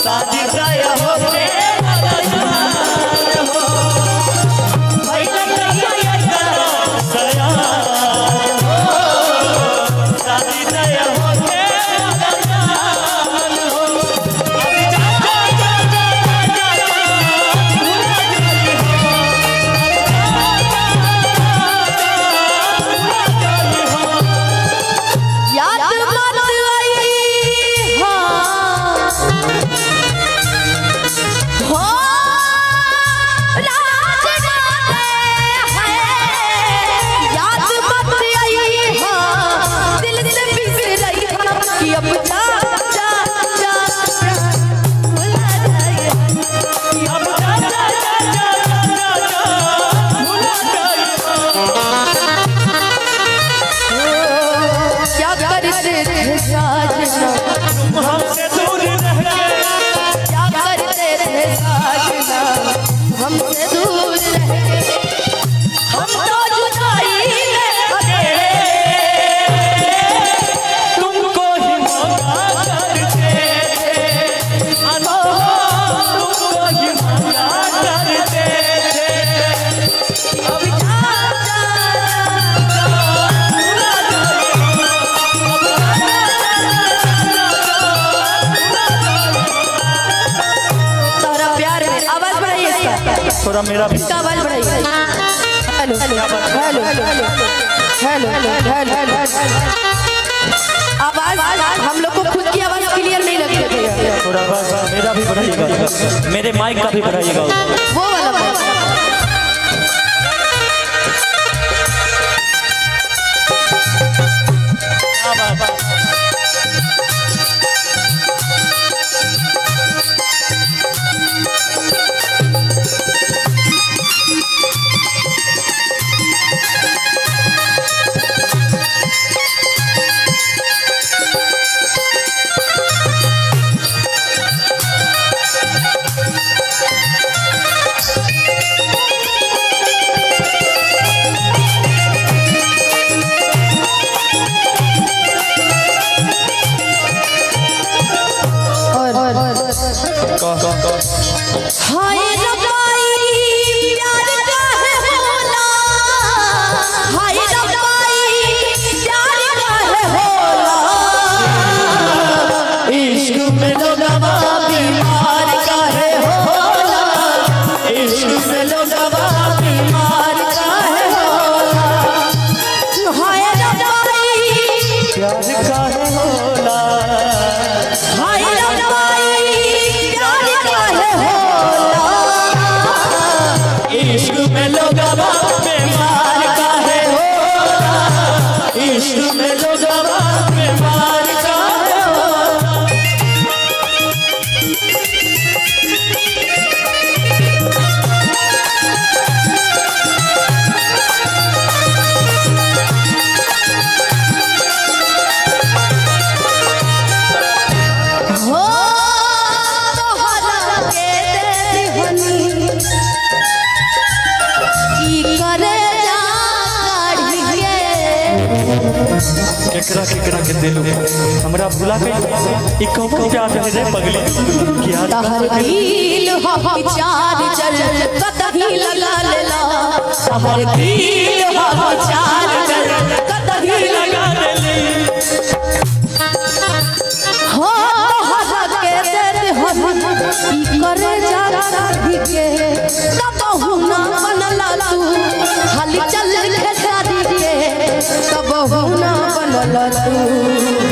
शादी दया होके हमसे दूर रह गए, क्या करते थे साजना, हमसे दूर रह गए, हम तो जुदाई में अकेले, तुमको ही मौका करते थे, तुमको ही मौका करते थे, अब थोड़ा मेरा भी इसका आवाज बढ़ाइए। Hello hello hello hello hello hello आवाज हम लोग को खुद की आवाज क्लियर नहीं लगती है। थोड़ा मेरा भी बढ़ाइएगा, मेरे माइक का भी बढ़ाइएगा, वो वाला हाय रब्बाई प्यार काहे होला, हाय रब्बाई प्यार काहे होला, इश्क में लोगवा बीमार काहे होला, इश्क में लोगवा बीमार काहे होला, हाय रब्बाई प्यार काहे होला, हाय रब्बाई इश्क में लोगवा बीमार काहे होला, इश्क में लोगवा बीमार काहे होला। हो तोहरा के देहनी केकरा के दिल हमरा भुला गई, ई कबो प्यार रहे रे पगली, क्या तहर दिल हो चार चल कतही लगा लेला, तहर दिल हो चार चल कतही लगा ले हो तोहरा के देहनी ई करे जा के तब हुना बनला तू हाली चल के शादी के तब हुना बनला तू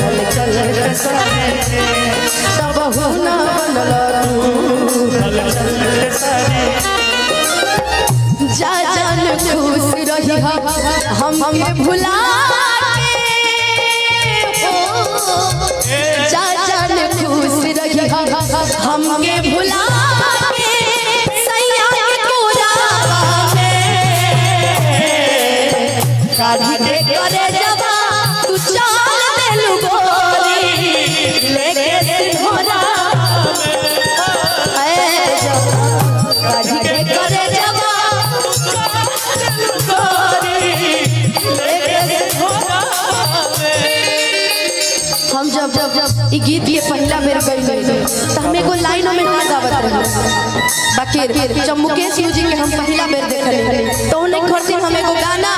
हाली चल के शादी के तब हुना बनला तू हाली चल के शादी जा जान खुश रही हमके भुला के जा जान खुश रही हमके भुला के सैया पूरा काढ़ी के करे जबा तू चाल देलु गोरी लेके सिंघोरा ए काढ़ी के करे जबा तू चाल देलु गोरी लेके सिंघोरा हम जब ई गीत के पहला बेर गई तो हमें को लाइनों में ना गावत रहे बाकी जब मुकेश म्यूजिक के हम पहला बेर देखले तो उन्हें खर्ची हमें को गाना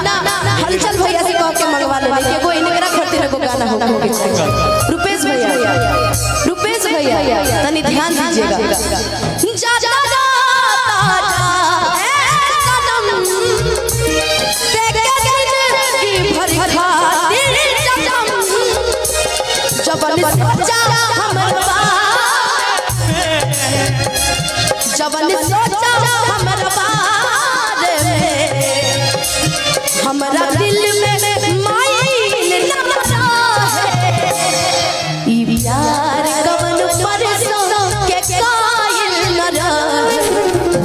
हलचल भैया से कह के मंगवा ले के को इनकरा खर्ची में को गाना हो रुपेश भैया तनी ध्यान दीजिएगा जा जबन सोचा हमर बारे में हमरा दिल में माइल लगा है ई प्यार कवन परसों के कायल न रह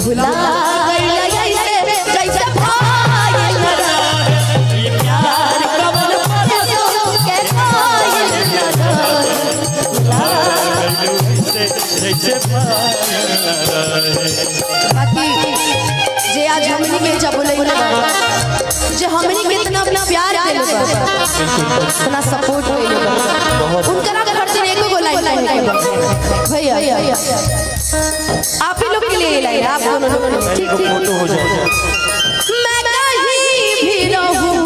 भुला गइल ऐसे जैसे भाइल न रह ई प्यार कवन परसों के कायल न रह भुला गइल जैसे बाकी जे आज हमनी के जब बोले जे हमनी के इतना अपना प्यार देले इतना सपोर्ट कइले उनकरा खर्चे एको गो लाइन भैया आप ही लोग के लिए लाइन आप दोनों लोग ठीक फोटो हो जाए मैं कहीं भी रहूं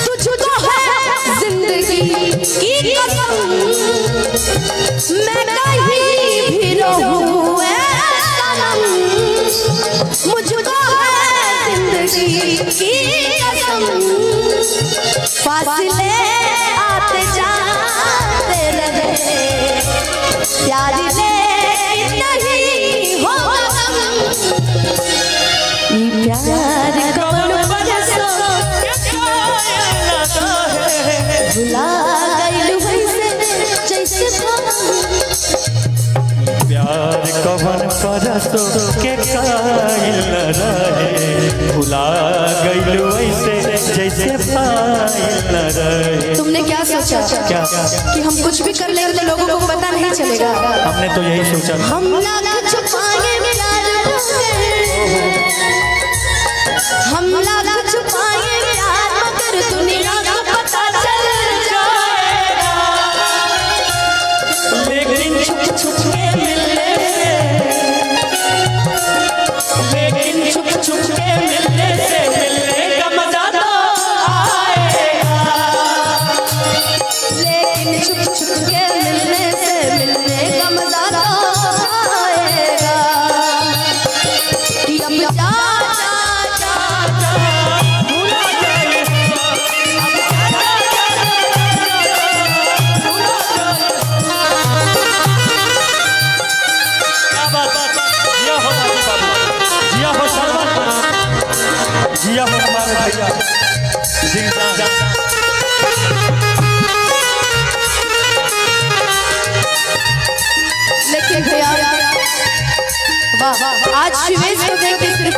तुझको है जिंदगी की कसम मैं कहीं भी रहूं मुझको है जिंदगी की कसम फासले आते जाते रहे प्यार ले नहीं होगा ये प्यार कवन परसों भुला गइल वैसे जैसे प्यार कवन परसों के कायल रहे भुला गइल वैसे जैसे पायल रहे। तुमने क्या सोचा क्या कि हम कुछ भी कर लेंगे तो लोगों को पता नहीं चलेगा? हमने तो यही सोचा हम ना छुपाए प्यार हम ना छुपाए प्यार मगर दुनिया को पता चल जाएगा लेकिन छुप छुप के मिलने से मिलने का मजा तो आएगा लेकिन छुप छुप के मिलने से मिलने का मजा तो आएगा कि अब जा जिया हो हमारे भैया जिंदा लेकिन भैया वाह आज शिवेश को देख के सिर्फ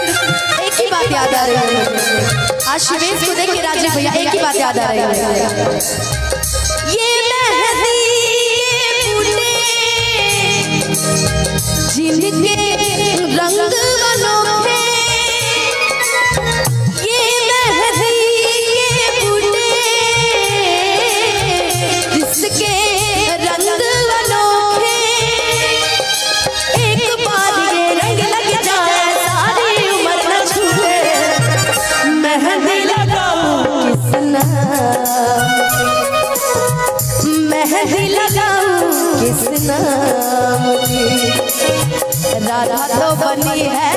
एक ही बात याद आ रही है। आज शिवेश को देख के राजीव भैया एक ही बात याद आ रही है ये मेहंदी जिनके रंग अनोखे ये मेहंदी के बूटे जिसके रंग अनोखे एक बार ये रंग लग जाए सारी उम्र न छूटे मेहंदी लगाऊं किस नाम मेहंदी लगाऊं किस नाम की राधा तो बनी है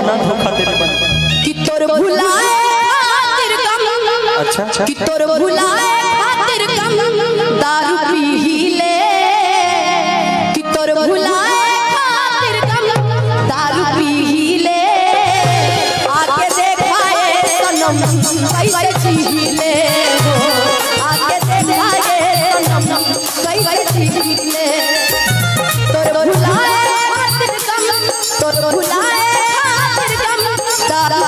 ना धोखा दे बन। कि तोर भुलाए खातिर गम अच्छा कि तोर भुलाए खातिर गम दारू पी ही ले कि तोर भुलाए खातिर गम दारू पी ही ले आके देखाए सनम कैसे जी ले हो आके देखाए सनम कैसे जी ले तोर भुलाए खातिर गम तोर भुलाए खातिर गम दारू